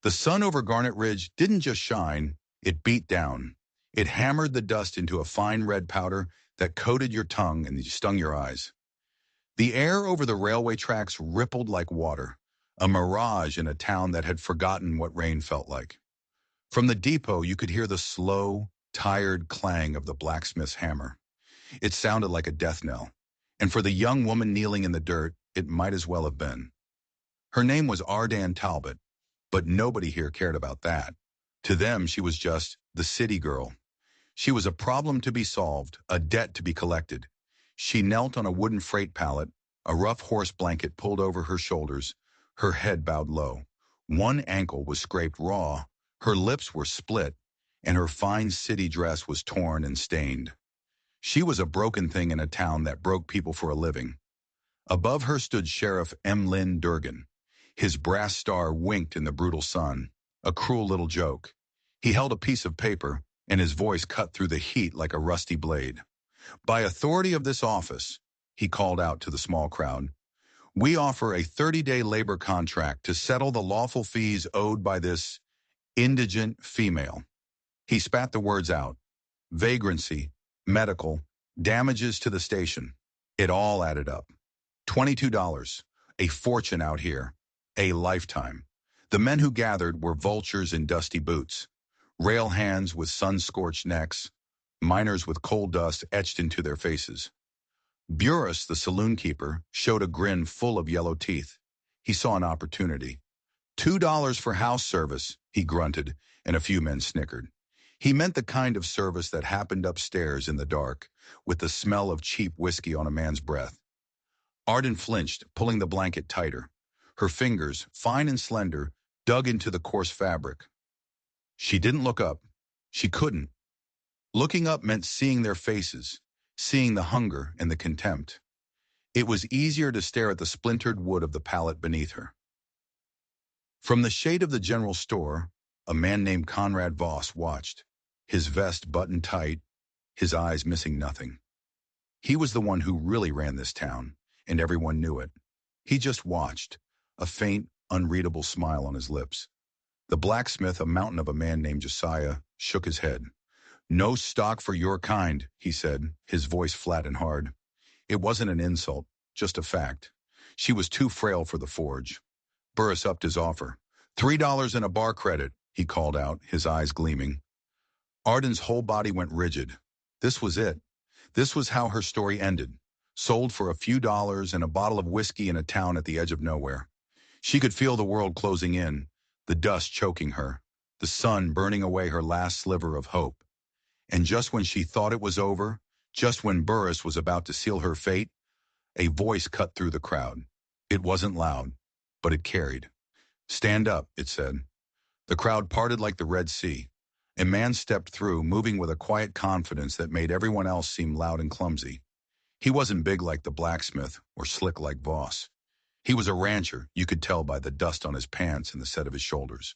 The sun over Garnet Ridge didn't just shine, it beat down. It hammered the dust into a fine red powder that coated your tongue and stung your eyes. The air over the railway tracks rippled like water, a mirage in a town that had forgotten what rain felt like. From the depot, you could hear the slow, tired clang of the blacksmith's hammer. It sounded like a death knell, and for the young woman kneeling in the dirt, it might as well have been. Her name was Ardan Talbot, but nobody here cared about that. To them, she was just the city girl. She was a problem to be solved, a debt to be collected. She knelt on a wooden freight pallet, a rough horse blanket pulled over her shoulders, her head bowed low. One ankle was scraped raw, her lips were split, and her fine city dress was torn and stained. She was a broken thing in a town that broke people for a living. Above her stood Sheriff M. Lynn Durgan. His brass star winked in the brutal sun, a cruel little joke. He held a piece of paper, and his voice cut through the heat like a rusty blade. By authority of this office, he called out to the small crowd, we offer a 30-day labor contract to settle the lawful fees owed by this indigent female. He spat the words out. Vagrancy, medical, damages to the station. It all added up. $22, a fortune out here, a lifetime. The men who gathered were vultures in dusty boots, rail hands with sun-scorched necks, miners with coal dust etched into their faces. Burris, the saloon keeper, showed a grin full of yellow teeth. He saw an opportunity. $2 for house service, he grunted, and a few men snickered. He meant the kind of service that happened upstairs in the dark, with the smell of cheap whiskey on a man's breath. Arden flinched, pulling the blanket tighter. Her fingers, fine and slender, dug into the coarse fabric. She didn't look up. She couldn't. Looking up meant seeing their faces, seeing the hunger and the contempt. It was easier to stare at the splintered wood of the pallet beneath her. From the shade of the general store, a man named Conrad Voss watched, his vest buttoned tight, his eyes missing nothing. He was the one who really ran this town, and everyone knew it. He just watched, a faint, unreadable smile on his lips. The blacksmith, a mountain of a man named Josiah, shook his head. No stock for your kind, he said, his voice flat and hard. It wasn't an insult, just a fact. She was too frail for the forge. Burris upped his offer. $3 and a bar credit, he called out, his eyes gleaming. Arden's whole body went rigid. This was it. This was how her story ended. Sold for a few dollars and a bottle of whiskey in a town at the edge of nowhere. She could feel the world closing in, the dust choking her, the sun burning away her last sliver of hope. And just when she thought it was over, just when Burris was about to seal her fate, a voice cut through the crowd. It wasn't loud, but it carried. Stand up, it said. The crowd parted like the Red Sea. A man stepped through, moving with a quiet confidence that made everyone else seem loud and clumsy. He wasn't big like the blacksmith or slick like Voss. He was a rancher, you could tell by the dust on his pants and the set of his shoulders.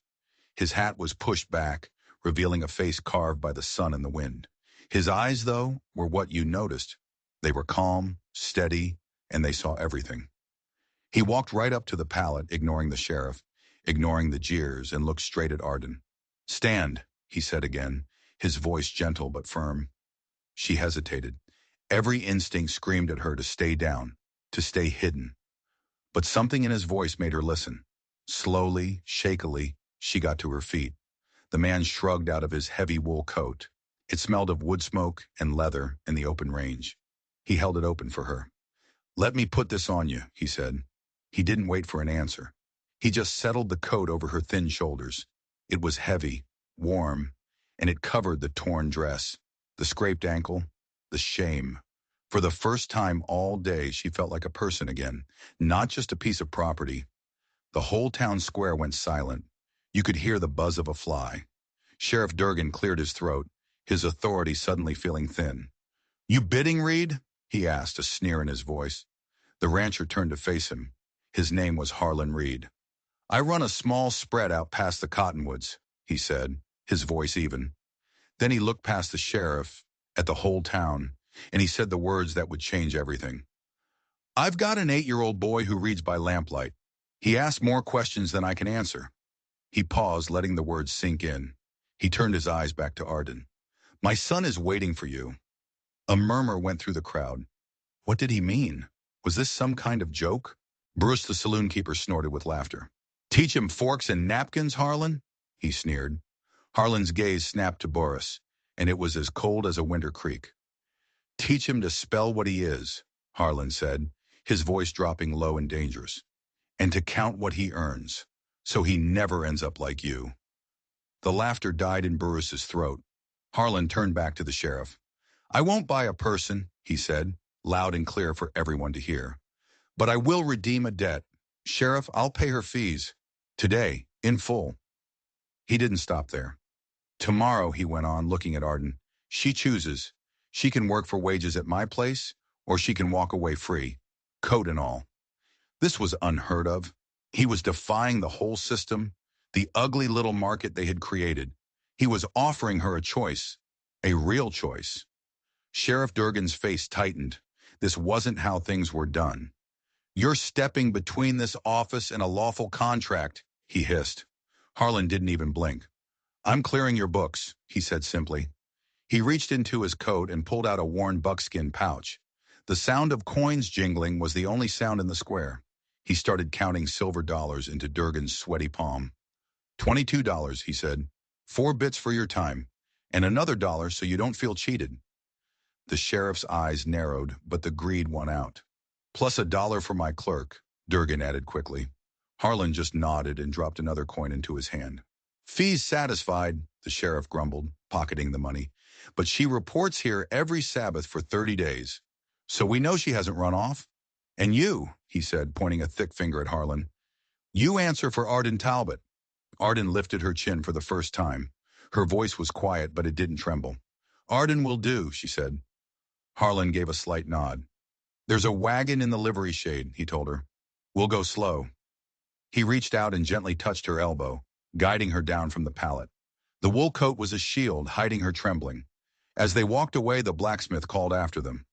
His hat was pushed back, revealing a face carved by the sun and the wind. His eyes, though, were what you noticed. They were calm, steady, and they saw everything. He walked right up to the pallet, ignoring the sheriff, ignoring the jeers, and looked straight at Arden. Stand, he said again, his voice gentle but firm. She hesitated. Every instinct screamed at her to stay down, to stay hidden. But something in his voice made her listen. Slowly, shakily, she got to her feet. The man shrugged out of his heavy wool coat. It smelled of wood smoke and leather in the open range. He held it open for her. Let me put this on you, he said. He didn't wait for an answer. He just settled the coat over her thin shoulders. It was heavy, warm, and it covered the torn dress, the scraped ankle, the shame. For the first time all day, she felt like a person again, not just a piece of property. The whole town square went silent. You could hear the buzz of a fly. Sheriff Durgan cleared his throat, his authority suddenly feeling thin. You bidding, Reed? He asked, a sneer in his voice. The rancher turned to face him. His name was Harlan Reed. I run a small spread out past the cottonwoods, he said, his voice even. Then he looked past the sheriff, at the whole town, and he said the words that would change everything. I've got an 8-year-old boy who reads by lamplight. He asks more questions than I can answer. He paused, letting the words sink in. He turned his eyes back to Arden. My son is waiting for you. A murmur went through the crowd. What did he mean? Was this some kind of joke? Bruce the saloon keeper snorted with laughter. Teach him forks and napkins, Harlan? He sneered. Harlan's gaze snapped to Boris, and it was as cold as a winter creek. Teach him to spell what he is, Harlan said, his voice dropping low and dangerous, and to count what he earns, so he never ends up like you. The laughter died in Burris's throat. Harlan turned back to the sheriff. I won't buy a person, he said, loud and clear for everyone to hear. But I will redeem a debt. Sheriff, I'll pay her fees. Today, in full. He didn't stop there. Tomorrow, he went on, looking at Arden, she chooses. She can work for wages at my place, or she can walk away free, coat and all. This was unheard of. He was defying the whole system, the ugly little market they had created. He was offering her a choice, a real choice. Sheriff Durgan's face tightened. This wasn't how things were done. You're stepping between this office and a lawful contract, he hissed. Harlan didn't even blink. I'm clearing your books, he said simply. He reached into his coat and pulled out a worn buckskin pouch. The sound of coins jingling was the only sound in the square. He started counting silver dollars into Durgan's sweaty palm. $22, he said. 4 bits for your time, and another dollar so you don't feel cheated. The sheriff's eyes narrowed, but the greed won out. Plus $1 for my clerk, Durgan added quickly. Harlan just nodded and dropped another coin into his hand. Fees satisfied, the sheriff grumbled, pocketing the money. But she reports here every Sabbath for 30 days. So we know she hasn't run off. And you, he said, pointing a thick finger at Harlan, you answer for Arden Talbot. Arden lifted her chin for the first time. Her voice was quiet, but it didn't tremble. Arden will do, she said. Harlan gave a slight nod. There's a wagon in the livery shade, he told her. We'll go slow. He reached out and gently touched her elbow, guiding her down from the pallet. The wool coat was a shield, hiding her trembling. As they walked away, the blacksmith called after them.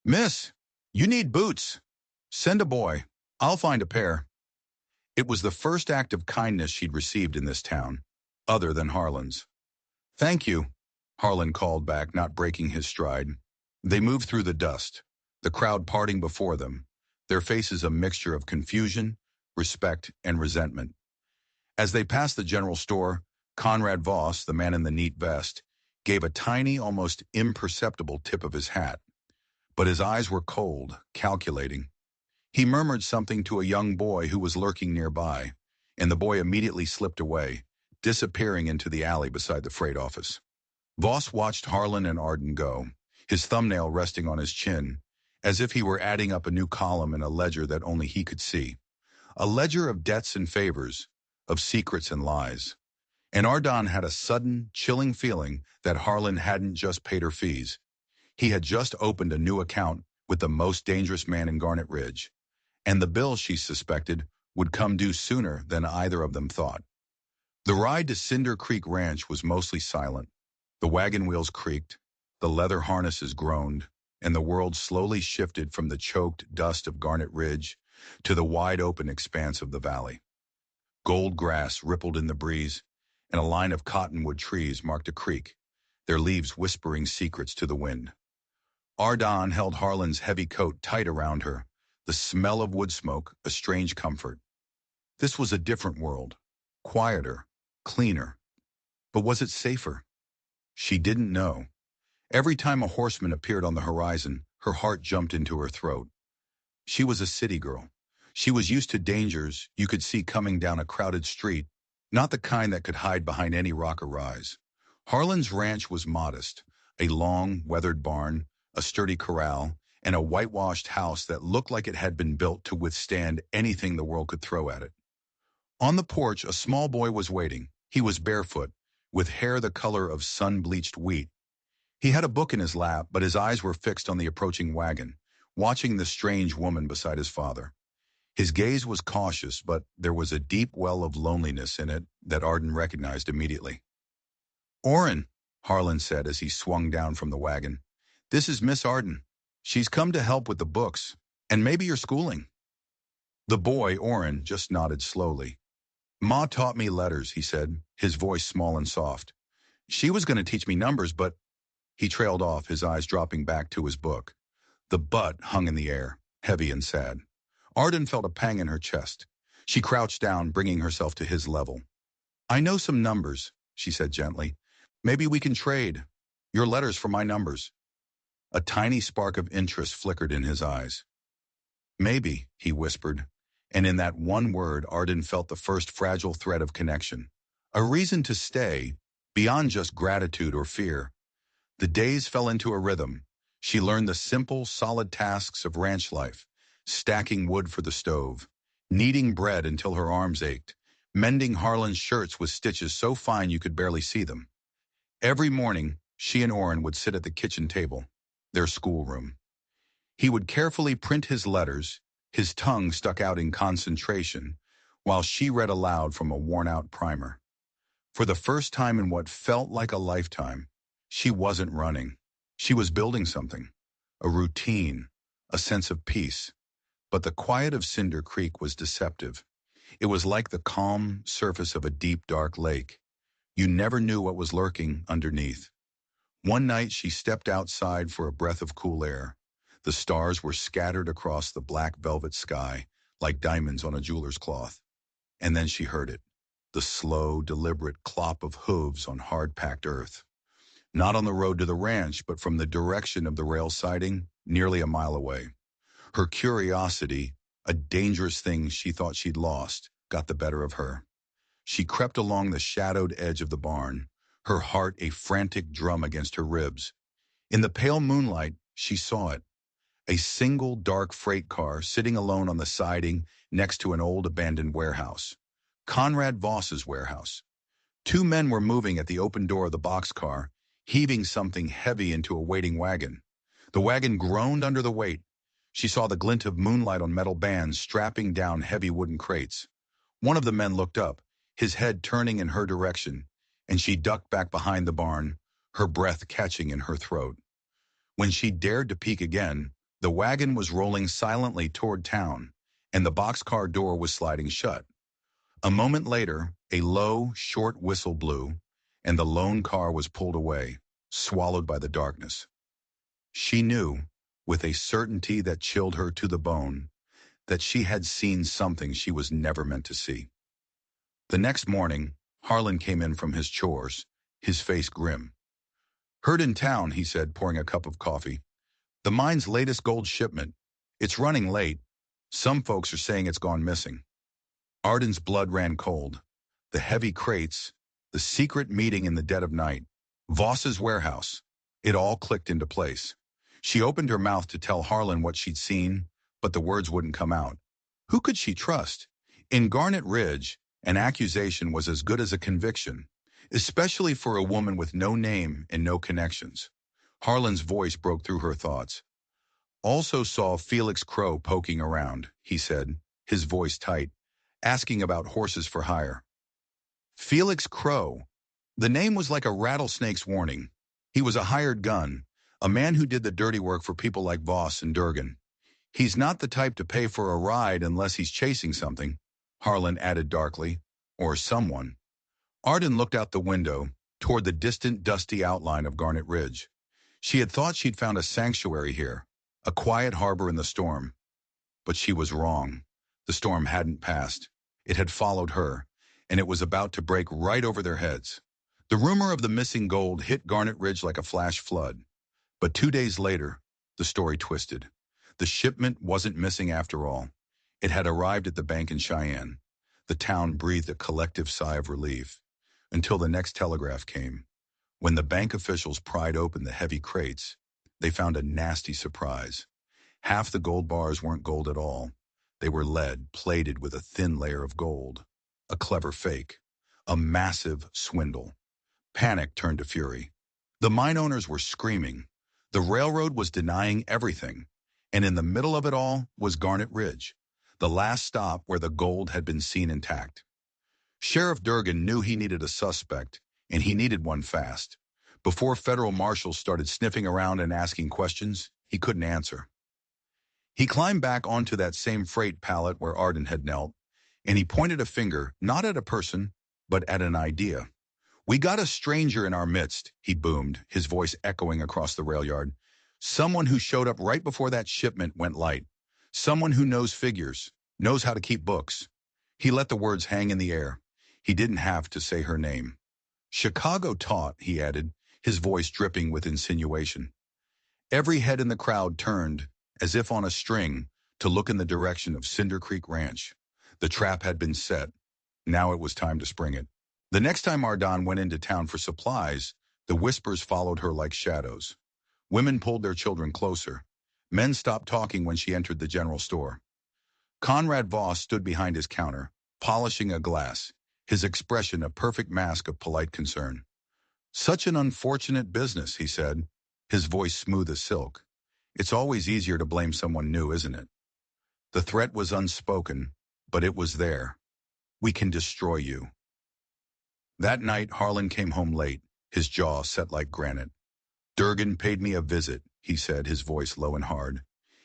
Miss, you need boots. Send a boy. I'll find a pair. It was the first act of kindness she'd received in this town, other than Harlan's. Thank you, Harlan called back, not breaking his stride. They moved through the dust, the crowd parting before them, their faces a mixture of confusion, respect, and resentment. As they passed the general store, Conrad Voss, the man in the neat vest, gave a tiny, almost imperceptible tip of his hat. But his eyes were cold, calculating. He murmured something to a young boy who was lurking nearby, and the boy immediately slipped away, disappearing into the alley beside the freight office. Voss watched Harlan and Arden go, his thumbnail resting on his chin, as if he were adding up a new column in a ledger that only he could see. A ledger of debts and favors, of secrets and lies. And Arden had a sudden, chilling feeling that Harlan hadn't just paid her fees. He had just opened a new account with the most dangerous man in Garnet Ridge, and the bill, she suspected, would come due sooner than either of them thought. The ride to Cinder Creek Ranch was mostly silent. The wagon wheels creaked, the leather harnesses groaned, and the world slowly shifted from the choked dust of Garnet Ridge to the wide-open expanse of the valley. Gold grass rippled in the breeze, and a line of cottonwood trees marked a creek, their leaves whispering secrets to the wind. Arden held Harlan's heavy coat tight around her, the smell of wood smoke a strange comfort. This was a different world, quieter, cleaner. But was it safer? She didn't know. Every time a horseman appeared on the horizon, her heart jumped into her throat. She was a city girl. She was used to dangers you could see coming down a crowded street, not the kind that could hide behind any rock or rise. Harlan's ranch was modest, a long, weathered barn, a sturdy corral, and a whitewashed house that looked like it had been built to withstand anything the world could throw at it. On the porch, a small boy was waiting. He was barefoot, with hair the color of sun-bleached wheat. He had a book in his lap, but his eyes were fixed on the approaching wagon, watching the strange woman beside his father. His gaze was cautious, but there was a deep well of loneliness in it that Arden recognized immediately. Orrin, Harlan said as he swung down from the wagon. This is Miss Arden. She's come to help with the books, and maybe your schooling. The boy, Orrin, just nodded slowly. Ma taught me letters, he said, his voice small and soft. She was going to teach me numbers, but he trailed off, his eyes dropping back to his book. The butt hung in the air, heavy and sad. Arden felt a pang in her chest. She crouched down, bringing herself to his level. I know some numbers, she said gently. Maybe we can trade. Your letters for my numbers. A tiny spark of interest flickered in his eyes. Maybe, he whispered, and in that one word Arden felt the first fragile thread of connection. A reason to stay, beyond just gratitude or fear. The days fell into a rhythm. She learned the simple, solid tasks of ranch life, stacking wood for the stove, kneading bread until her arms ached, mending Harlan's shirts with stitches so fine you could barely see them. Every morning, she and Orrin would sit at the kitchen table, their schoolroom. He would carefully print his letters, his tongue stuck out in concentration, while she read aloud from a worn-out primer. For the first time in what felt like a lifetime, she wasn't running. She was building something, a routine, a sense of peace. But the quiet of Cinder Creek was deceptive. It was like the calm surface of a deep, dark lake. You never knew what was lurking underneath. One night she stepped outside for a breath of cool air. The stars were scattered across the black velvet sky, like diamonds on a jeweler's cloth. And then she heard it, the slow, deliberate clop of hooves on hard-packed earth. Not on the road to the ranch, but from the direction of the rail siding, nearly a mile away. Her curiosity, a dangerous thing she thought she'd lost, got the better of her. She crept along the shadowed edge of the barn, her heart a frantic drum against her ribs. In the pale moonlight, she saw it. A single dark freight car sitting alone on the siding next to an old abandoned warehouse. Conrad Voss's warehouse. Two men were moving at the open door of the boxcar, heaving something heavy into a waiting wagon. The wagon groaned under the weight. She saw the glint of moonlight on metal bands strapping down heavy wooden crates. One of the men looked up, his head turning in her direction, and she ducked back behind the barn, her breath catching in her throat. When she dared to peek again, the wagon was rolling silently toward town, and the boxcar door was sliding shut. A moment later, a low, short whistle blew, and the lone car was pulled away, swallowed by the darkness. She knew, with a certainty that chilled her to the bone, that she had seen something she was never meant to see. The next morning, Harlan came in from his chores, his face grim. Heard in town, he said, pouring a cup of coffee. The mine's latest gold shipment. It's running late. Some folks are saying it's gone missing. Arden's blood ran cold. The heavy crates, the secret meeting in the dead of night, Voss's warehouse. It all clicked into place. She opened her mouth to tell Harlan what she'd seen, but the words wouldn't come out. Who could she trust? In Garnet Ridge, an accusation was as good as a conviction, especially for a woman with no name and no connections. Harlan's voice broke through her thoughts. Also saw Felix Crow poking around, he said, his voice tight, asking about horses for hire. Felix Crow. The name was like a rattlesnake's warning. He was a hired gun, a man who did the dirty work for people like Voss and Durgan. He's not the type to pay for a ride unless he's chasing something, Harlan added darkly, or someone. Arden looked out the window, toward the distant, dusty outline of Garnet Ridge. She had thought she'd found a sanctuary here, a quiet harbor in the storm. But she was wrong. The storm hadn't passed. It had followed her, and it was about to break right over their heads. The rumor of the missing gold hit Garnet Ridge like a flash flood. But 2 days later, the story twisted. The shipment wasn't missing after all. It had arrived at the bank in Cheyenne. The town breathed a collective sigh of relief, until the next telegraph came. When the bank officials pried open the heavy crates, they found a nasty surprise. Half the gold bars weren't gold at all. They were lead plated with a thin layer of gold. A clever fake. A massive swindle. Panic turned to fury. The mine owners were screaming. The railroad was denying everything. And in the middle of it all was Garnet Ridge, the last stop where the gold had been seen intact. Sheriff Durgan knew he needed a suspect, and he needed one fast. Before federal marshals started sniffing around and asking questions, he couldn't answer. He climbed back onto that same freight pallet where Arden had knelt, and he pointed a finger not at a person, but at an idea. "We got a stranger in our midst," he boomed, his voice echoing across the rail yard. "Someone who showed up right before that shipment went light. Someone who knows figures, knows how to keep books." He let the words hang in the air. He didn't have to say her name. "Chicago taught," he added, his voice dripping with insinuation. Every head in the crowd turned, as if on a string, to look in the direction of Cinder Creek Ranch. The trap had been set. Now it was time to spring it. The next time Ardon went into town for supplies, the whispers followed her like shadows. Women pulled their children closer. Men stopped talking when she entered the general store. Conrad Voss stood behind his counter, polishing a glass, his expression a perfect mask of polite concern. "Such an unfortunate business," he said, his voice smooth as silk. "It's always easier to blame someone new, isn't it?" The threat was unspoken, but it was there. "We can destroy you." That night, Harlan came home late, his jaw set like granite. "Durgan paid me a visit," he said, his voice low and hard.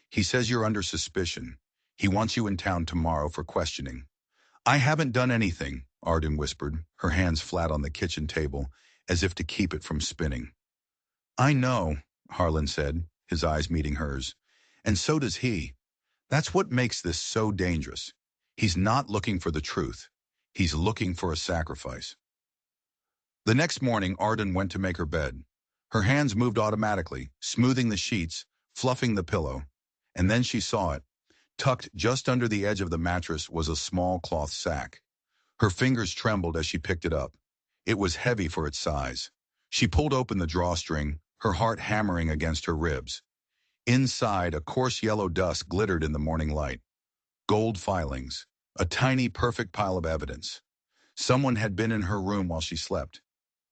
"He says you're under suspicion. He wants you in town tomorrow for questioning." "I haven't done anything," Arden whispered, her hands flat on the kitchen table, as if to keep it from spinning. "I know," Harlan said, his eyes meeting hers. "And so does he. That's what makes this so dangerous. He's not looking for the truth. He's looking for a sacrifice." The next morning, Arden went to make her bed. Her hands moved automatically, smoothing the sheets, fluffing the pillow. And then she saw it. Tucked just under the edge of the mattress was a small cloth sack. Her fingers trembled as she picked it up. It was heavy for its size. She pulled open the drawstring, her heart hammering against her ribs. Inside, a coarse yellow dust glittered in the morning light. Gold filings. A tiny, perfect pile of evidence. Someone had been in her room while she slept.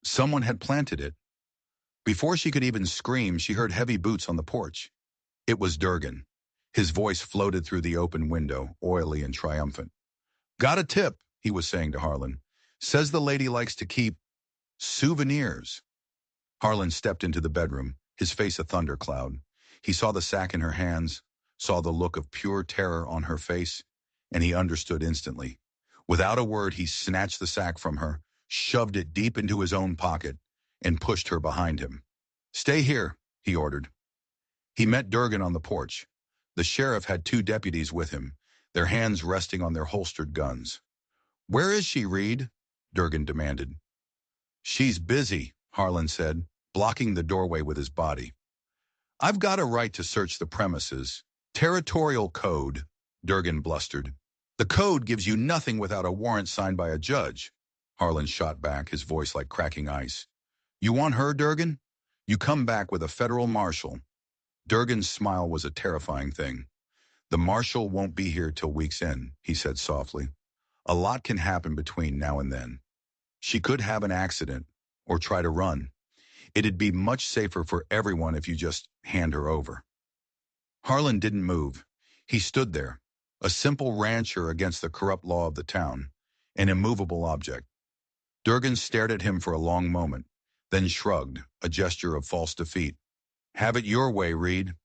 Someone had planted it. Before she could even scream, she heard heavy boots on the porch. It was Durgan. His voice floated through the open window, oily and triumphant. "Got a tip," he was saying to Harlan. "Says the lady likes to keep souvenirs." Harlan stepped into the bedroom, his face a thundercloud. He saw the sack in her hands, saw the look of pure terror on her face, and he understood instantly. Without a word, he snatched the sack from her, shoved it deep into his own pocket, and pushed her behind him. "Stay here," he ordered. He met Durgan on the porch. The sheriff had 2 deputies with him, their hands resting on their holstered guns. "Where is she, Reed?" Durgan demanded. "She's busy," Harlan said, blocking the doorway with his body. "I've got a right to search the premises. Territorial code," Durgan blustered. "The code gives you nothing without a warrant signed by a judge." Harlan shot back, his voice like cracking ice. "You want her, Durgan? You come back with a federal marshal." Durgan's smile was a terrifying thing. "The marshal won't be here till week's end," he said softly. "A lot can happen between now and then. She could have an accident, or try to run. It'd be much safer for everyone if you just hand her over." Harlan didn't move. He stood there, a simple rancher against the corrupt law of the town, an immovable object. Durgan stared at him for a long moment, then shrugged, a gesture of false defeat. "Have it your way, Reed."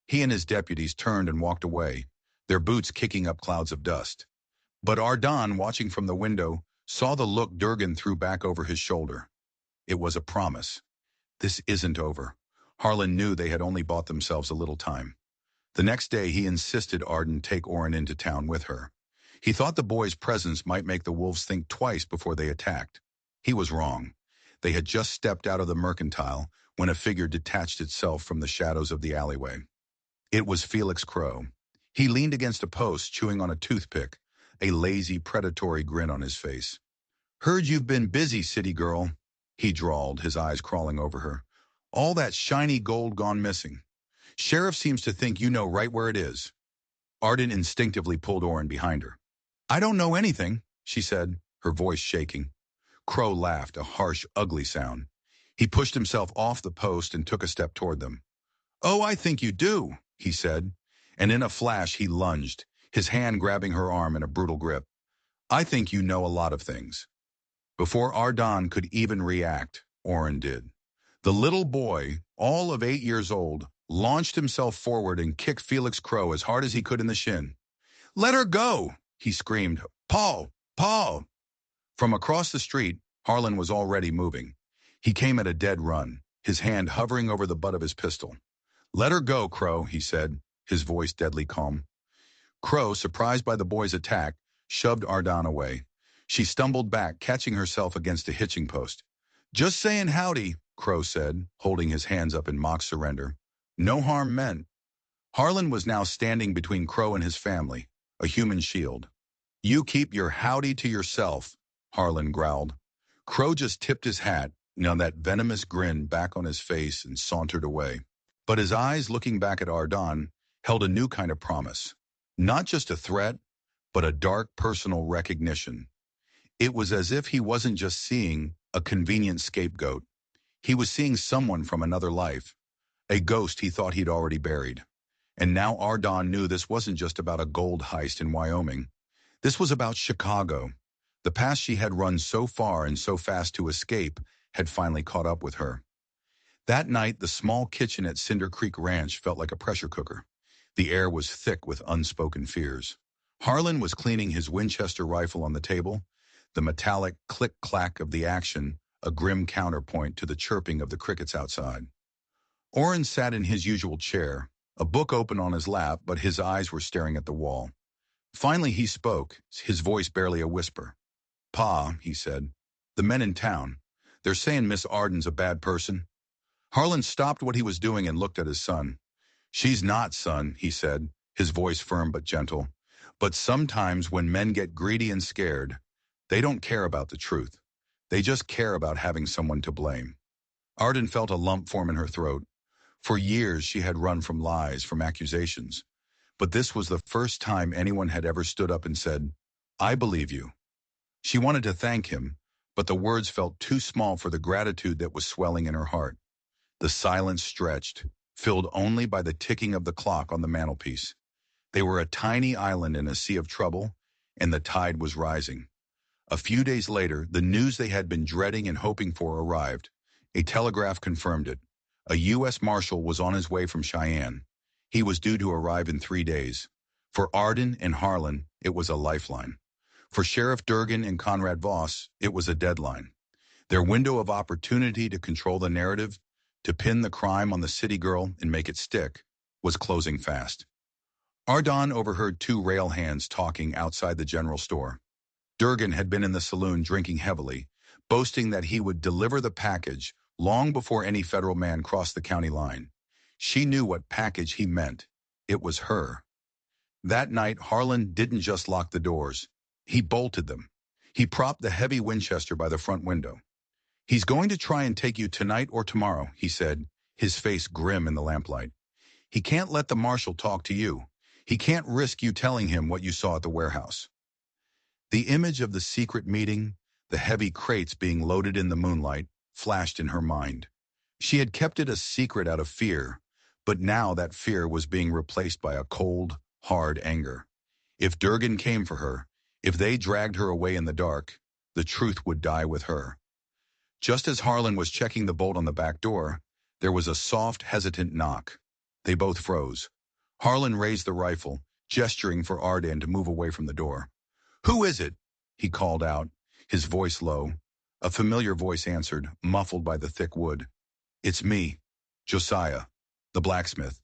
He and his deputies turned and walked away, their boots kicking up clouds of dust. But Ardon, watching from the window, saw the look Durgan threw back over his shoulder. It was a promise. This isn't over. Harlan knew they had only bought themselves a little time. The next day, he insisted Arden take Orrin into town with her. He thought the boy's presence might make the wolves think twice before they attacked. He was wrong. They had just stepped out of the mercantile when a figure detached itself from the shadows of the alleyway. It was Felix Crow. He leaned against a post, chewing on a toothpick, a lazy, predatory grin on his face. "Heard you've been busy, city girl," he drawled, his eyes crawling over her. "All that shiny gold gone missing. Sheriff seems to think you know right where it is." Arden instinctively pulled Orrin behind her. "I don't know anything," she said, her voice shaking. Crow laughed, a harsh, ugly sound. He pushed himself off the post and took a step toward them. "Oh, I think you do," he said, and in a flash he lunged, his hand grabbing her arm in a brutal grip. "I think you know a lot of things." Before Ardon could even react, Orrin did. The little boy, all of 8 years old, launched himself forward and kicked Felix Crow as hard as he could in the shin. "Let her go!" he screamed, Paul! Paul! From across the street, Harlan was already moving. He came at a dead run, his hand hovering over the butt of his pistol. Let her go, Crow, he said, his voice deadly calm. Crow, surprised by the boy's attack, shoved Ardon away. She stumbled back, catching herself against a hitching post. Just saying howdy, Crow said, holding his hands up in mock surrender. No harm meant. Harlan was now standing between Crow and his family, a human shield. You keep your howdy to yourself, Harlan growled. Crow just tipped his hat, that venomous grin back on his face, and sauntered away. But his eyes, looking back at Ardon, held a new kind of promise. Not just a threat, but a dark personal recognition. It was as if he wasn't just seeing a convenient scapegoat. He was seeing someone from another life, a ghost he thought he'd already buried. And now Ardon knew this wasn't just about a gold heist in Wyoming. This was about Chicago. The past she had run so far and so fast to escape had finally caught up with her. That night, the small kitchen at Cinder Creek Ranch felt like a pressure cooker. The air was thick with unspoken fears. Harlan was cleaning his Winchester rifle on the table, the metallic click-clack of the action a grim counterpoint to the chirping of the crickets outside. Orrin sat in his usual chair, a book open on his lap, but his eyes were staring at the wall. Finally he spoke, his voice barely a whisper. Pa, he said, the men in town, they're saying Miss Arden's a bad person. Harlan stopped what he was doing and looked at his son. She's not, son, he said, his voice firm but gentle. But sometimes when men get greedy and scared, they don't care about the truth. They just care about having someone to blame. Arden felt a lump form in her throat. For years she had run from lies, from accusations. But this was the first time anyone had ever stood up and said, I believe you. She wanted to thank him, but the words felt too small for the gratitude that was swelling in her heart. The silence stretched, filled only by the ticking of the clock on the mantelpiece. They were a tiny island in a sea of trouble, and the tide was rising. A few days later, the news they had been dreading and hoping for arrived. A telegraph confirmed it. A U.S. Marshal was on his way from Cheyenne. He was due to arrive in 3 days. For Arden and Harlan, it was a lifeline. For Sheriff Durgan and Conrad Voss, it was a deadline. Their window of opportunity to control the narrative, to pin the crime on the city girl and make it stick, was closing fast. Ardon overheard 2 rail hands talking outside the general store. Durgan had been in the saloon drinking heavily, boasting that he would deliver the package long before any federal man crossed the county line. She knew what package he meant. It was her. That night, Harlan didn't just lock the doors. He bolted them. He propped the heavy Winchester by the front window. He's going to try and take you tonight or tomorrow, he said, his face grim in the lamplight. He can't let the marshal talk to you. He can't risk you telling him what you saw at the warehouse. The image of the secret meeting, the heavy crates being loaded in the moonlight, flashed in her mind. She had kept it a secret out of fear, but now that fear was being replaced by a cold, hard anger. If Durgan came for her, if they dragged her away in the dark, the truth would die with her. Just as Harlan was checking the bolt on the back door, there was a soft, hesitant knock. They both froze. Harlan raised the rifle, gesturing for Arden to move away from the door. Who is it? He called out, his voice low. A familiar voice answered, muffled by the thick wood. It's me, Josiah, the blacksmith.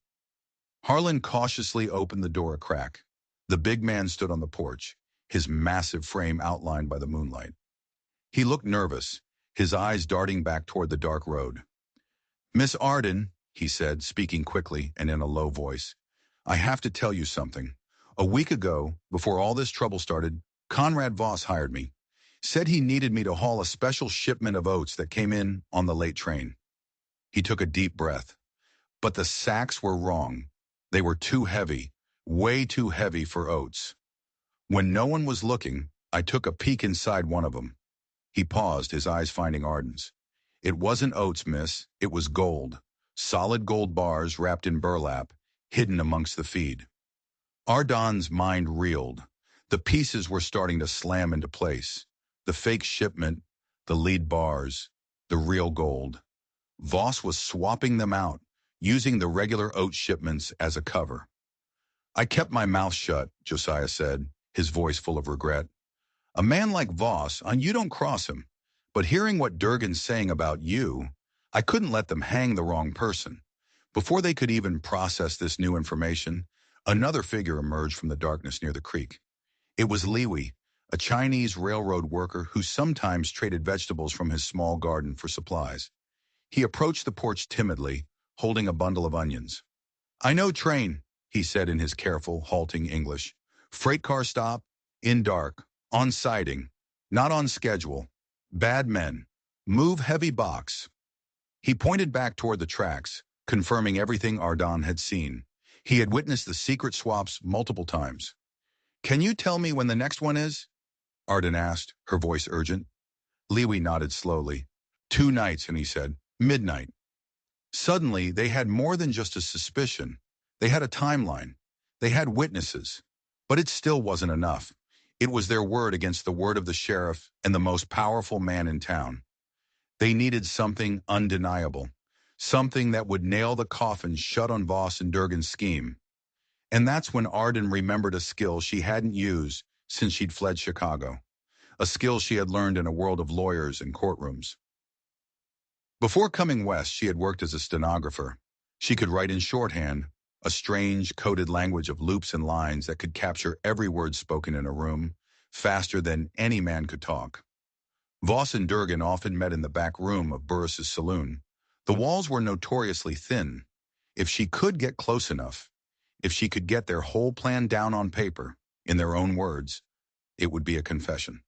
Harlan cautiously opened the door a crack. The big man stood on the porch, his massive frame outlined by the moonlight. He looked nervous, his eyes darting back toward the dark road. Miss Arden, he said, speaking quickly and in a low voice, I have to tell you something. A week ago, before all this trouble started, Conrad Voss hired me. Said he needed me to haul a special shipment of oats that came in on the late train. He took a deep breath. But the sacks were wrong. They were too heavy, way too heavy for oats. When no one was looking, I took a peek inside one of them. He paused, his eyes finding Arden's. It wasn't oats, miss. It was gold. Solid gold bars wrapped in burlap, hidden amongst the feed. Ardon's mind reeled. The pieces were starting to slam into place. The fake shipment, the lead bars, the real gold. Voss was swapping them out, using the regular oat shipments as a cover. I kept my mouth shut, Josiah said, his voice full of regret. A man like Voss, and you don't cross him. But hearing what Durgan's saying about you, I couldn't let them hang the wrong person. Before they could even process this new information, another figure emerged from the darkness near the creek. It was Liwi, a Chinese railroad worker who sometimes traded vegetables from his small garden for supplies. He approached the porch timidly, holding a bundle of onions. I know train, he said in his careful, halting English. Freight car stop, in dark, on siding, not on schedule. Bad men. Move heavy box. He pointed back toward the tracks, confirming everything Ardon had seen. He had witnessed the secret swaps multiple times. Can you tell me when the next one is? Arden asked, her voice urgent. Liwi nodded slowly. 2 nights, and he said, midnight. Suddenly, they had more than just a suspicion. They had a timeline. They had witnesses. But it still wasn't enough. It was their word against the word of the sheriff and the most powerful man in town. They needed something undeniable. Something that would nail the coffin shut on Voss and Durgan's scheme. And that's when Arden remembered a skill she hadn't used since she'd fled Chicago. A skill she had learned in a world of lawyers and courtrooms. Before coming west, she had worked as a stenographer. She could write in shorthand, a strange, coded language of loops and lines that could capture every word spoken in a room, faster than any man could talk. Voss and Durgan often met in the back room of Burris's saloon. The walls were notoriously thin. If she could get close enough, if she could get their whole plan down on paper, in their own words, it would be a confession.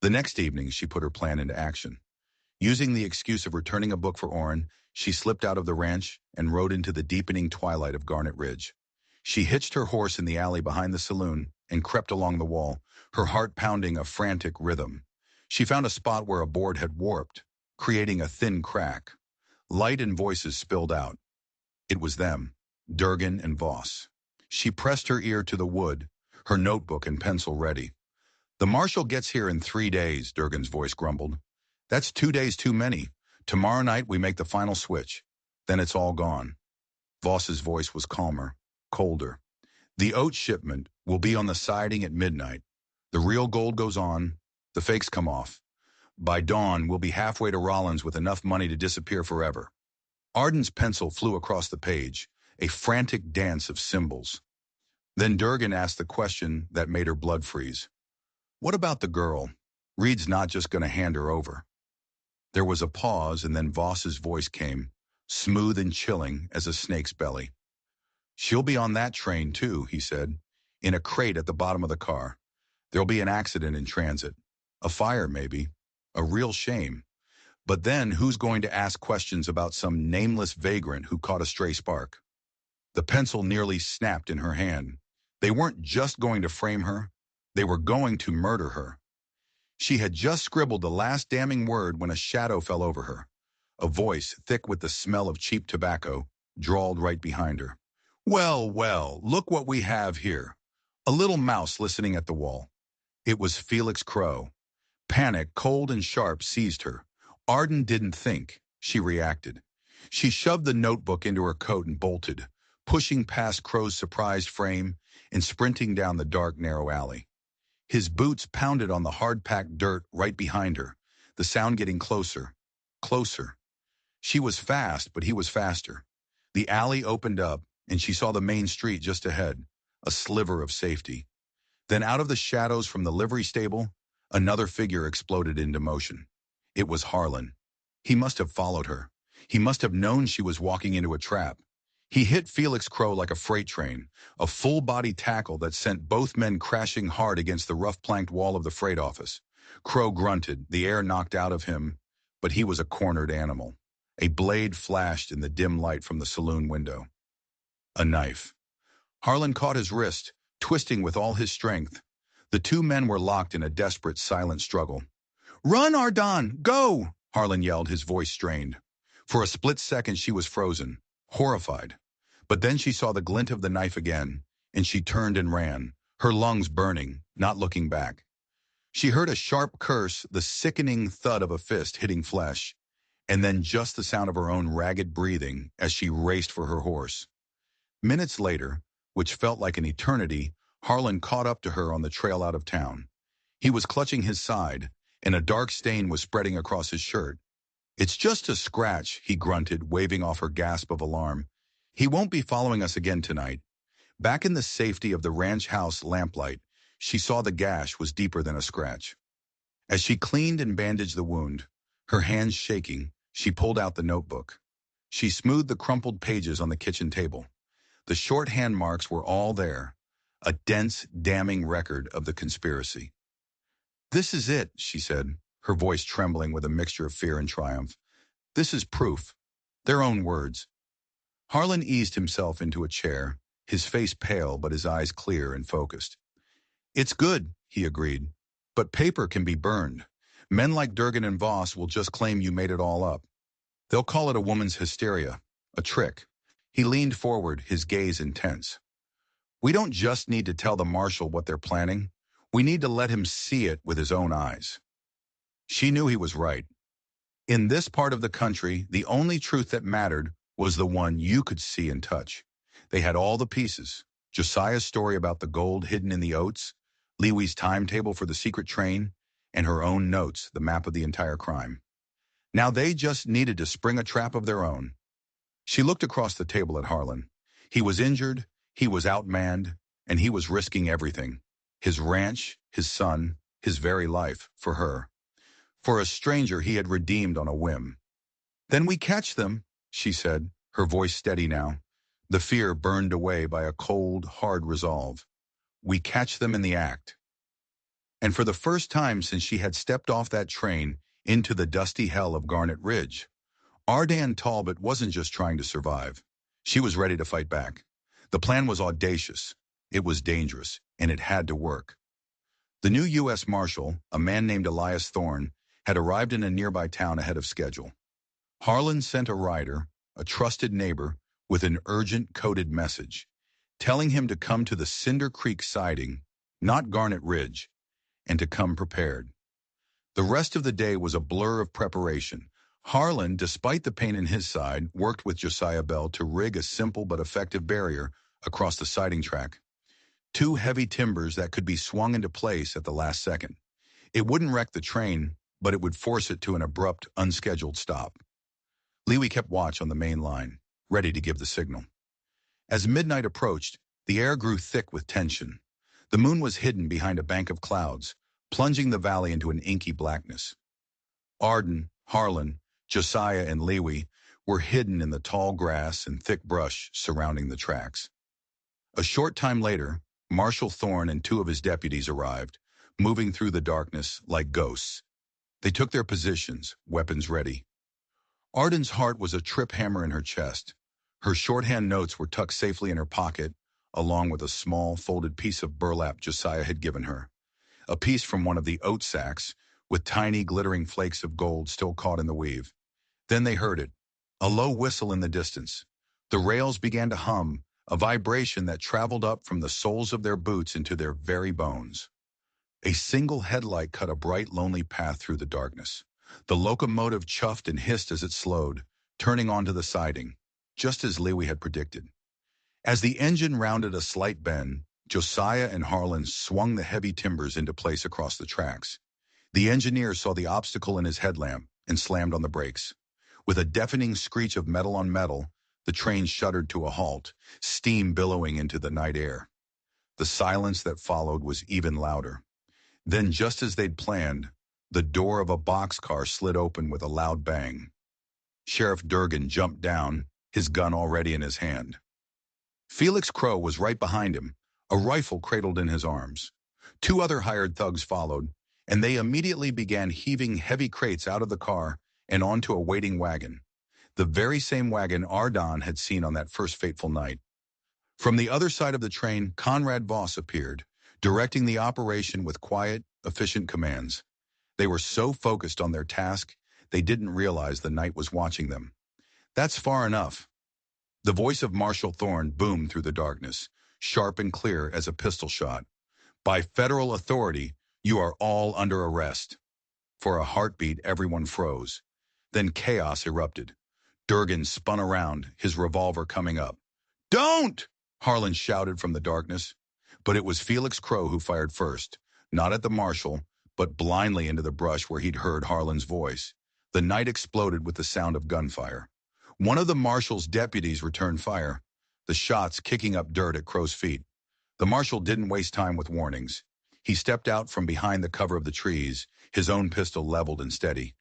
The next evening, she put her plan into action. Using the excuse of returning a book for Orrin, she slipped out of the ranch and rode into the deepening twilight of Garnet Ridge. She hitched her horse in the alley behind the saloon and crept along the wall, her heart pounding a frantic rhythm. She found a spot where a board had warped, creating a thin crack. Light and voices spilled out. It was them, Durgan and Voss. She pressed her ear to the wood, her notebook and pencil ready. The marshal gets here in 3 days, Durgan's voice grumbled. That's 2 days too many. Tomorrow night we make the final switch. Then it's all gone. Voss's voice was calmer, colder. The oat shipment will be on the siding at midnight. The real gold goes on, the fakes come off. By dawn, we'll be halfway to Rollins with enough money to disappear forever. Arden's pencil flew across the page, a frantic dance of symbols. Then Durgan asked the question that made her blood freeze. What about the girl? Reed's not just going to hand her over. There was a pause, and then Voss's voice came, smooth and chilling as a snake's belly. She'll be on that train, too, he said, in a crate at the bottom of the car. There'll be an accident in transit. A fire, maybe. A real shame. But then who's going to ask questions about some nameless vagrant who caught a stray spark? The pencil nearly snapped in her hand. They weren't just going to frame her. They were going to murder her. She had just scribbled the last damning word when a shadow fell over her. A voice, thick with the smell of cheap tobacco, drawled right behind her. Well, well, look what we have here. A little mouse listening at the wall. It was Felix Crow. Panic, cold and sharp, seized her. Arden didn't think. She reacted. She shoved the notebook into her coat and bolted, pushing past Crow's surprised frame and sprinting down the dark, narrow alley. His boots pounded on the hard-packed dirt right behind her, the sound getting closer, closer. She was fast, but he was faster. The alley opened up, and she saw the main street just ahead, a sliver of safety. Then out of the shadows from the livery stable, another figure exploded into motion. It was Harlan. He must have followed her. He must have known she was walking into a trap. He hit Felix Crow like a freight train, a full-body tackle that sent both men crashing hard against the rough-planked wall of the freight office. Crow grunted, the air knocked out of him, but he was a cornered animal. A blade flashed in the dim light from the saloon window. A knife. Harlan caught his wrist, twisting with all his strength. The 2 men were locked in a desperate, silent struggle. "Run, Ardon! Go!" Harlan yelled, his voice strained. For a split second she was frozen, horrified. But then she saw the glint of the knife again, and she turned and ran, her lungs burning, not looking back. She heard a sharp curse, the sickening thud of a fist hitting flesh, and then just the sound of her own ragged breathing as she raced for her horse. Minutes later, which felt like an eternity, Harlan caught up to her on the trail out of town. He was clutching his side, and a dark stain was spreading across his shirt. "It's just a scratch," he grunted, waving off her gasp of alarm. "He won't be following us again tonight." Back in the safety of the ranch house lamplight, she saw the gash was deeper than a scratch. As she cleaned and bandaged the wound, her hands shaking, she pulled out the notebook. She smoothed the crumpled pages on the kitchen table. The shorthand marks were all there, a dense, damning record of the conspiracy. "This is it," she said, her voice trembling with a mixture of fear and triumph. "This is proof." Their own words. Harlan eased himself into a chair, his face pale but his eyes clear and focused. "It's good," he agreed. "But paper can be burned. Men like Durgan and Voss will just claim you made it all up. They'll call it a woman's hysteria, a trick." He leaned forward, his gaze intense. "We don't just need to tell the marshal what they're planning. We need to let him see it with his own eyes." She knew he was right. In this part of the country, the only truth that mattered was the one you could see and touch. They had all the pieces. Josiah's story about the gold hidden in the oats, Leewie's timetable for the secret train, and her own notes, the map of the entire crime. Now they just needed to spring a trap of their own. She looked across the table at Harlan. He was injured, he was outmanned, and he was risking everything. His ranch, his son, his very life, for her. For a stranger he had redeemed on a whim. "Then we catch them," she said, her voice steady now, the fear burned away by a cold, hard resolve. "We catch them in the act." And for the first time since she had stepped off that train into the dusty hell of Garnet Ridge, Ardan Talbot wasn't just trying to survive. She was ready to fight back. The plan was audacious, it was dangerous, and it had to work. The new U.S. Marshal, a man named Elias Thorne, had arrived in a nearby town ahead of schedule. Harlan sent a rider, a trusted neighbor, with an urgent coded message, telling him to come to the Cinder Creek siding, not Garnet Ridge, and to come prepared. The rest of the day was a blur of preparation. Harlan, despite the pain in his side, worked with Josiah Bell to rig a simple but effective barrier across the siding track. Two heavy timbers that could be swung into place at the last second. It wouldn't wreck the train, but it would force it to an abrupt, unscheduled stop. Leewee kept watch on the main line, ready to give the signal. As midnight approached, the air grew thick with tension. The moon was hidden behind a bank of clouds, plunging the valley into an inky blackness. Arden, Harlan, Josiah, and Leewee were hidden in the tall grass and thick brush surrounding the tracks. A short time later, Marshal Thorne and two of his deputies arrived, moving through the darkness like ghosts. They took their positions, weapons ready. Arden's heart was a trip hammer in her chest. Her shorthand notes were tucked safely in her pocket, along with a small, folded piece of burlap Josiah had given her. A piece from one of the oat sacks, with tiny, glittering flakes of gold still caught in the weave. Then they heard it, a low whistle in the distance. The rails began to hum, a vibration that traveled up from the soles of their boots into their very bones. A single headlight cut a bright, lonely path through the darkness. The locomotive chuffed and hissed as it slowed, turning onto the siding, just as Leewee had predicted. As the engine rounded a slight bend, Josiah and Harlan swung the heavy timbers into place across the tracks. The engineer saw the obstacle in his headlamp and slammed on the brakes. With a deafening screech of metal on metal, the train shuddered to a halt, steam billowing into the night air. The silence that followed was even louder. Then, just as they'd planned, the door of a boxcar slid open with a loud bang. Sheriff Durgan jumped down, his gun already in his hand. Felix Crow was right behind him, a rifle cradled in his arms. Two other hired thugs followed, and they immediately began heaving heavy crates out of the car and onto a waiting wagon, the very same wagon Ardan had seen on that first fateful night. From the other side of the train, Conrad Voss appeared, directing the operation with quiet, efficient commands. They were so focused on their task, they didn't realize the night was watching them. "That's far enough." The voice of Marshal Thorne boomed through the darkness, sharp and clear as a pistol shot. "By federal authority, you are all under arrest." For a heartbeat, everyone froze. Then chaos erupted. Durgan spun around, his revolver coming up. "Don't!" Harlan shouted from the darkness. But it was Felix Crow who fired first, not at the marshal, but blindly into the brush where he'd heard Harlan's voice. The night exploded with the sound of gunfire. One of the marshal's deputies returned fire, the shots kicking up dirt at Crow's feet. The marshal didn't waste time with warnings. He stepped out from behind the cover of the trees, his own pistol leveled and steady.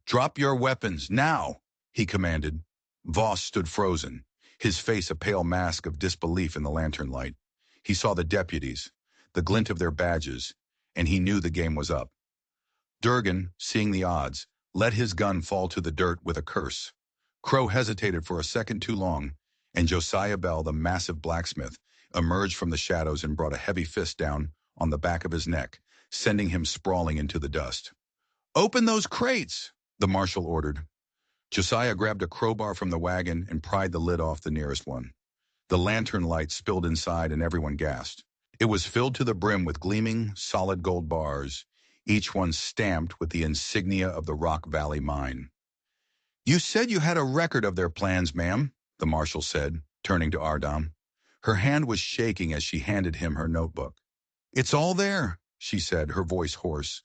"Drop your weapons, now!" he commanded. Voss stood frozen, his face a pale mask of disbelief in the lantern light. He saw the deputies, the glint of their badges, and he knew the game was up. Durgan, seeing the odds, let his gun fall to the dirt with a curse. Crow hesitated for a second too long, and Josiah Bell, the massive blacksmith, emerged from the shadows and brought a heavy fist down on the back of his neck, sending him sprawling into the dust. "Open those crates!" the marshal ordered. Josiah grabbed a crowbar from the wagon and pried the lid off the nearest one. The lantern light spilled inside and everyone gasped. It was filled to the brim with gleaming, solid gold bars, each one stamped with the insignia of the Rock Valley Mine. "You said you had a record of their plans, ma'am," the marshal said, turning to Ardam. Her hand was shaking as she handed him her notebook. "It's all there," she said, her voice hoarse.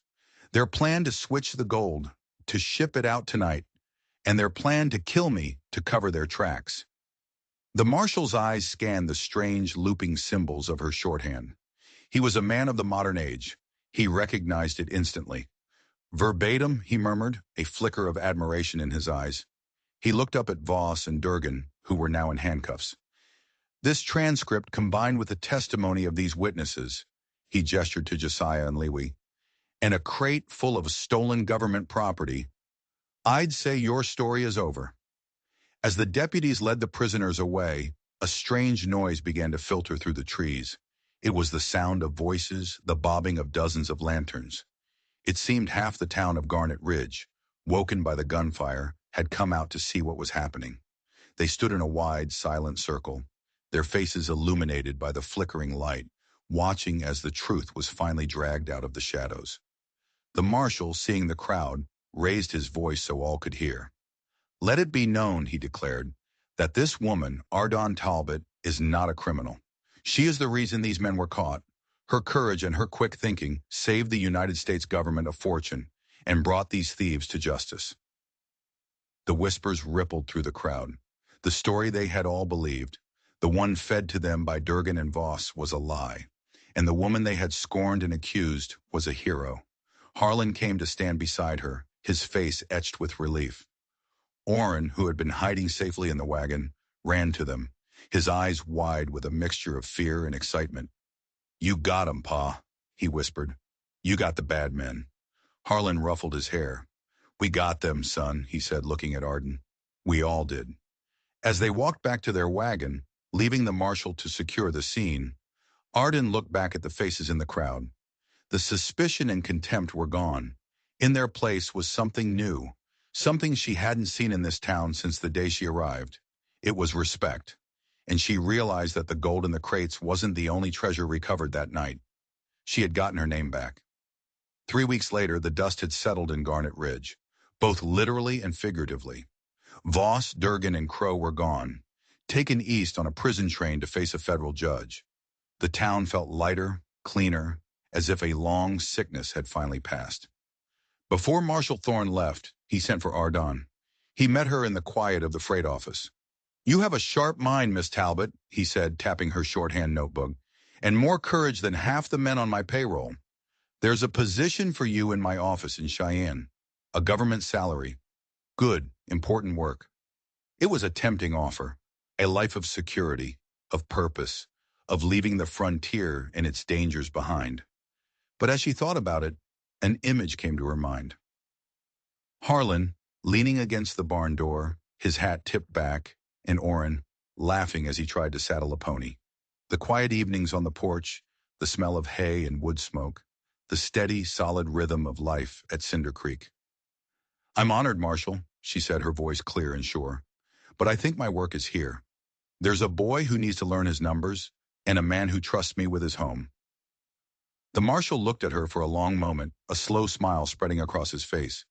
"Their plan to switch the gold, to ship it out tonight, and their plan to kill me to cover their tracks." The marshal's eyes scanned the strange, looping symbols of her shorthand. He was a man of the modern age. He recognized it instantly. "Verbatim," he murmured, a flicker of admiration in his eyes. He looked up at Voss and Durgan, who were now in handcuffs. "This transcript combined with the testimony of these witnesses," he gestured to Josiah and Lewy, "and a crate full of stolen government property, I'd say your story is over." As the deputies led the prisoners away, a strange noise began to filter through the trees. It was the sound of voices, the bobbing of dozens of lanterns. It seemed half the town of Garnet Ridge, woken by the gunfire, had come out to see what was happening. They stood in a wide, silent circle, their faces illuminated by the flickering light, watching as the truth was finally dragged out of the shadows. The marshal, seeing the crowd, raised his voice so all could hear. "Let it be known," he declared, "that this woman, Ardon Talbot, is not a criminal. She is the reason these men were caught. Her courage and her quick thinking saved the United States government a fortune and brought these thieves to justice." The whispers rippled through the crowd. The story they had all believed, the one fed to them by Durgan and Voss, was a lie, and the woman they had scorned and accused was a hero. Harlan came to stand beside her, his face etched with relief. Orrin, who had been hiding safely in the wagon, ran to them, his eyes wide with a mixture of fear and excitement. "You got 'em, Pa," he whispered. "You got the bad men." Harlan ruffled his hair. "We got them, son," he said, looking at Arden. "We all did." As they walked back to their wagon, leaving the marshal to secure the scene, Arden looked back at the faces in the crowd. The suspicion and contempt were gone. In their place was something new, something she hadn't seen in this town since the day she arrived. It was respect, and she realized that the gold in the crates wasn't the only treasure recovered that night. She had gotten her name back. 3 weeks later, the dust had settled in Garnet Ridge, both literally and figuratively. Voss, Durgan, and Crow were gone, taken east on a prison train to face a federal judge. The town felt lighter, cleaner, as if a long sickness had finally passed. Before Marshal Thorne left, he sent for Ardon. He met her in the quiet of the freight office. "You have a sharp mind, Miss Talbot," he said, tapping her shorthand notebook, "and more courage than half the men on my payroll. There's a position for you in my office in Cheyenne, a government salary, good, important work." It was a tempting offer, a life of security, of purpose, of leaving the frontier and its dangers behind. But as she thought about it, an image came to her mind. Harlan, leaning against the barn door, his hat tipped back, and Orrin, laughing as he tried to saddle a pony. The quiet evenings on the porch, the smell of hay and wood smoke, the steady, solid rhythm of life at Cinder Creek. "I'm honored, Marshal," she said, her voice clear and sure. "But I think my work is here. There's a boy who needs to learn his numbers, and a man who trusts me with his home." The marshal looked at her for a long moment, a slow smile spreading across his face.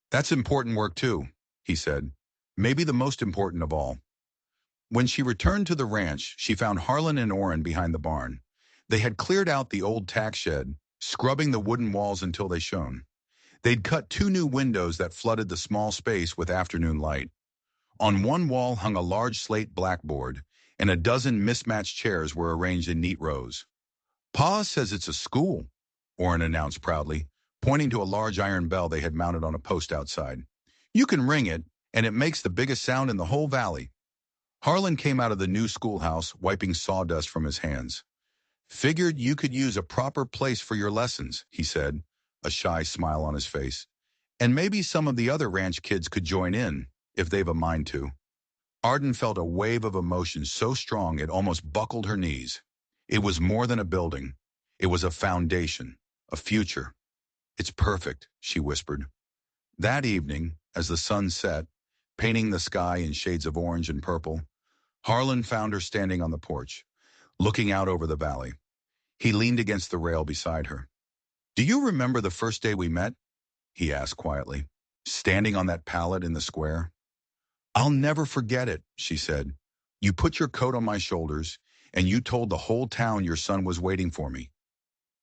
"That's important work too," he said. "Maybe the most important of all." When she returned to the ranch, she found Harlan and Orrin behind the barn. They had cleared out the old tack shed scrubbing the wooden walls until they shone. They'd cut 2 new windows that flooded the small space with afternoon light. On one wall hung a large slate blackboard, and a dozen mismatched chairs were arranged in neat rows. Pa says it's a school, Orrin announced proudly, pointing to a large iron bell they had mounted on a post outside. You can ring it, and it makes the biggest sound in the whole valley. Harlan came out of the new schoolhouse, wiping sawdust from his hands. Figured you could use a proper place for your lessons, he said, a shy smile on his face. And maybe some of the other ranch kids could join in, if they've a mind to. Arden felt a wave of emotion so strong it almost buckled her knees. It was more than a building. It was a foundation, a future. It's perfect, she whispered. That evening, as the sun set, painting the sky in shades of orange and purple, Harlan found her standing on the porch, looking out over the valley. He leaned against the rail beside her. Do you remember the first day we met? He asked quietly, standing on that pallet in the square. I'll never forget it, she said. You put your coat on my shoulders, and you told the whole town your son was waiting for me.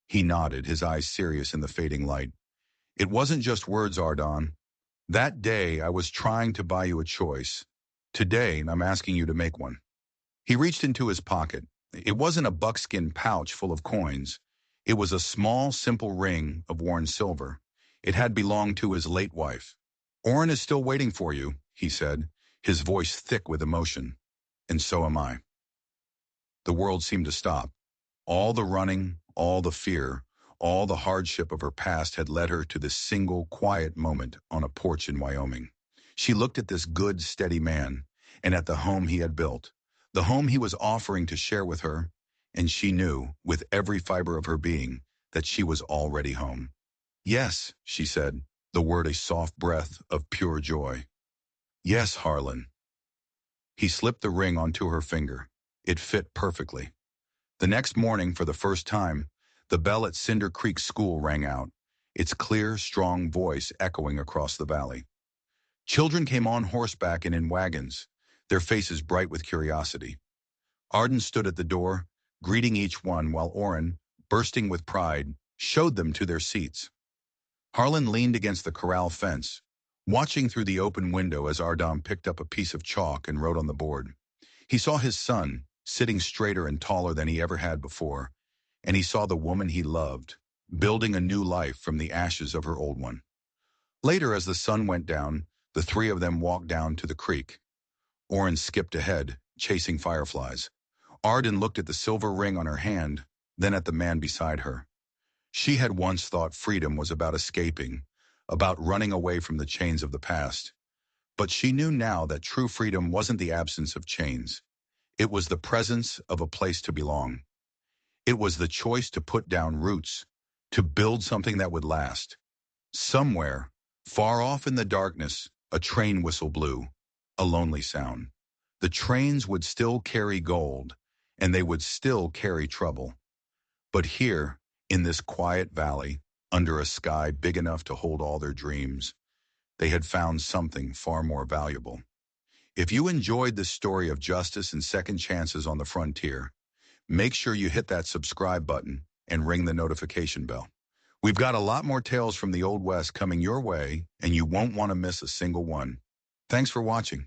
He nodded, his eyes serious in the fading light. It wasn't just words, Ardon. That day I was trying to buy you a choice. Today I'm asking you to make one. He reached into his pocket. It wasn't a buckskin pouch full of coins. It was a small, simple ring of worn silver. It had belonged to his late wife. Orrin is still waiting for you, he said, his voice thick with emotion. And so am I. The world seemed to stop. All the running, all the fear, all the hardship of her past had led her to this single, quiet moment on a porch in Wyoming. She looked at this good, steady man, and at the home he had built, the home he was offering to share with her, and she knew, with every fiber of her being, that she was already home. Yes, she said, the word a soft breath of pure joy. Yes, Harlan. He slipped the ring onto her finger. It fit perfectly. The next morning, for the first time, the bell at Cinder Creek School rang out, its clear, strong voice echoing across the valley. Children came on horseback and in wagons, their faces bright with curiosity. Arden stood at the door, greeting each one while Orrin, bursting with pride, showed them to their seats. Harlan leaned against the corral fence, watching through the open window as Ardon picked up a piece of chalk and wrote on the board. He saw his son, sitting straighter and taller than he ever had before, and he saw the woman he loved, building a new life from the ashes of her old one. Later, as the sun went down, the three of them walked down to the creek. Orrin skipped ahead, chasing fireflies. Arden looked at the silver ring on her hand, then at the man beside her. She had once thought freedom was about escaping, about running away from the chains of the past. But she knew now that true freedom wasn't the absence of chains. It was the presence of a place to belong. It was the choice to put down roots, to build something that would last. Somewhere, far off in the darkness, a train whistle blew, a lonely sound. The trains would still carry gold, and they would still carry trouble. But here, in this quiet valley, under a sky big enough to hold all their dreams, they had found something far more valuable. If you enjoyed this story of justice and second chances on the frontier, make sure you hit that subscribe button and ring the notification bell. We've got a lot more tales from the Old West coming your way, and you won't want to miss a single one. Thanks for watching.